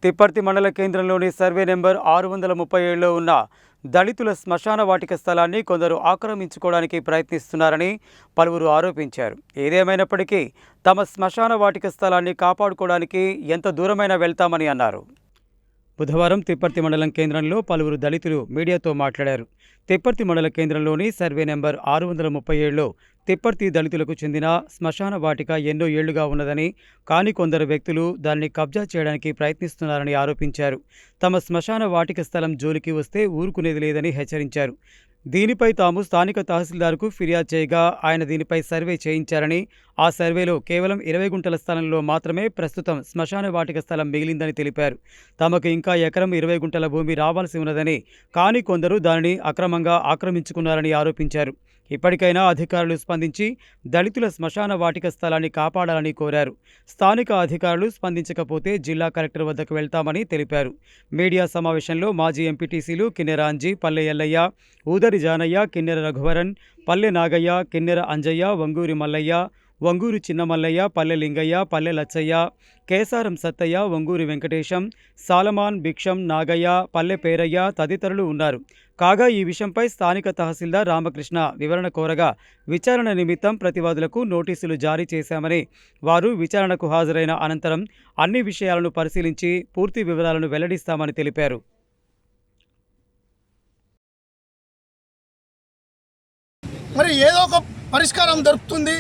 తిప్పర్తి మండల కేంద్రంలోని survey number 637లో ఉన్న దళితుల శ్మశాన వాటిక స్థలాన్ని కొందరు ఆక్రమించుకోవడానికి ప్రయత్నిస్తున్నారని పలువురు ఆరోపించారు. ఏదేమైనప్పటికీ తమ శ్మశాన వాటిక స్థలాన్ని కాపాడుకోవడానికి ఎంత దూరమైనా వెళ్తామని అన్నారు. బుధవారం తిప్పర్తి మండలం కేంద్రంలో పలువురు దళితులు మీడియాతో మాట్లాడారు. తిప్పర్తి మండల కేంద్రంలోని సర్వే నెంబర్ 637లో తిప్పర్తి దళితులకు చెందిన శ్మశాన వాటిక ఎన్నో ఏళ్లుగా ఉన్నదని, కానీ కొందరు వ్యక్తులు దాన్ని కబ్జా చేయడానికి ప్రయత్నిస్తున్నారని ఆరోపించారు. తమ శ్మశాన వాటిక స్థలం జోలికి వస్తే ఊరుకునేది లేదని హెచ్చరించారు. దీనిపై తాము స్థానిక తహసీల్దార్కు ఫిర్యాదు చేయగా ఆయన దీనిపై సర్వే చేయించారని, ఆ సర్వేలో కేవలం 20 గుంటల స్థలంలో మాత్రమే ప్రస్తుతం శ్మశాన వాటిక స్థలం మిగిలిందని తెలిపారు. తమకు ఇంకా ఎకరం 20 గుంటల భూమి రావాల్సి ఉన్నదని, కానీ కొందరు దానిని అక్రమంగా ఆక్రమించుకున్నారని ఆరోపించారు. ఇప్పటికైనా అధికారులు స్పందించి దళితుల శ్మశాన వాటిక స్థలాన్ని కాపాడాలని కోరారు. స్థానిక అధికారులు స్పందించకపోతే జిల్లా కలెక్టర్ వద్దకు వెళ్తామని తెలిపారు. మీడియా సమావేశంలో మాజీ ఎంపీటీసీలు కిన్నెర అంజి, పల్లె ఎల్లయ్య, ఊదరి జానయ్య, కిన్నెర రఘువరన్, పల్లె నాగయ్య, కిన్నెర అంజయ్య, వంగూరి మల్లయ్య, వంగూరు చిన్నమల్లయ్య, పల్లె లింగయ్య, పల్లె లచ్చయ్య, కేసారం సత్తయ్య, వంగూరి వెంకటేశం, సాలమాన్, భిక్షం, నాగయ్య, పల్లె పేరయ్య తదితరులు ఉన్నారు. కాగా ఈ విషయంపై స్థానిక తహసీల్దార్ రామకృష్ణ వివరణ కోరగా విచారణ నిమిత్తం ప్రతివాదులకు నోటీసులు జారీ చేశామని, వారు విచారణకు హాజరైన అనంతరం అన్ని విషయాలను పరిశీలించి పూర్తి వివరాలను వెల్లడిస్తామని తెలిపారు. మరి ఏదో ఒక పరిష్కారం దొరుకుతుంది,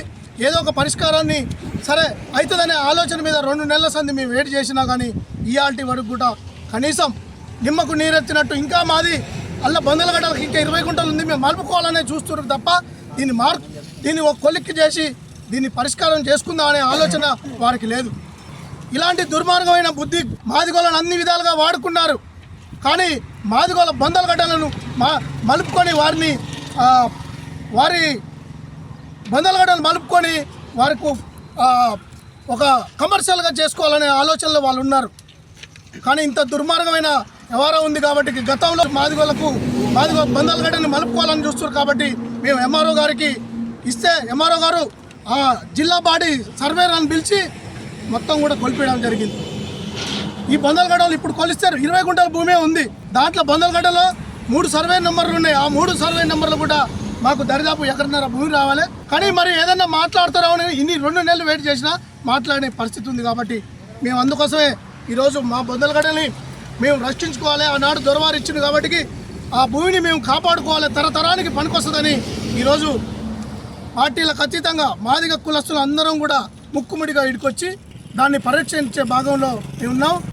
ఏదో ఒక పరిష్కారాన్ని సరే అవుతుందనే ఆలోచన మీద 2 నెలల సంది మేము వెయిట్ చేసినా కానీ ఇయాల్టి వరకు కూడా కనీసం నిమ్మకు నీరెత్తినట్టు ఇంకా మాది అల్ల బందలగడ్డలకు ఇంకా 20 గుంటలు ఉంది, మేము మలుపుకోవాలనే చూస్తున్నారు తప్ప దీన్ని ఒక కొలిక్కి చేసి దీన్ని పరిష్కారం చేసుకుందాం అనే ఆలోచన వారికి లేదు. ఇలాంటి దుర్మార్గమైన బుద్ధి మాదిగోళ్ళను అన్ని విధాలుగా వాడుకున్నారు. కానీ మాదిగోళ్ళ బందలగడ్డలను మలుపుకొని వారి బందలగడ్డలు మలుపుకొని వారికి ఒక కమర్షియల్గా చేసుకోవాలనే ఆలోచనలో వాళ్ళు ఉన్నారు. కానీ ఇంత దుర్మార్గమైన వ్యవహారం ఉంది కాబట్టి గతంలో మాదిగో బందలగడ్డని మలుపుకోవాలని చూస్తున్నారు. కాబట్టి మేము ఎంఆర్ఓ గారికి ఇస్తే ఎంఆర్ఓ గారు ఆ జిల్లా బాడీ సర్వేరాన్ని పిలిచి మొత్తం కూడా కొలిపేయడం జరిగింది. ఈ బందలగడ్డలు ఇప్పుడు కొలిస్తారు 20 గుంటల భూమే ఉంది. దాంట్లో బందలగడ్డలో 3 సర్వే నెంబర్లు ఉన్నాయి. ఆ 3 సర్వే నెంబర్లు కూడా మాకు దరిదాపు ఎకరన్నర భూమి రావాలి. కానీ మరి ఏదన్నా మాట్లాడతారో అని ఇన్ని 2 నెలలు వెయిట్ చేసినా మాట్లాడే పరిస్థితి ఉంది. కాబట్టి మేము అందుకోసమే ఈరోజు మా బందలగడ్డని మేము రక్షించుకోవాలి. ఆనాడు దొరవారు ఇచ్చింది కాబట్టి ఆ భూమిని మేము కాపాడుకోవాలి, తరతరానికి పనికొస్తుందని ఈరోజు పార్టీలకు అతీతంగా మాదిగ కులస్తులు అందరం కూడా ముక్కుముడిగా ఇడికొచ్చి దాన్ని పరీక్షించే భాగంలో మేము ఉన్నాం.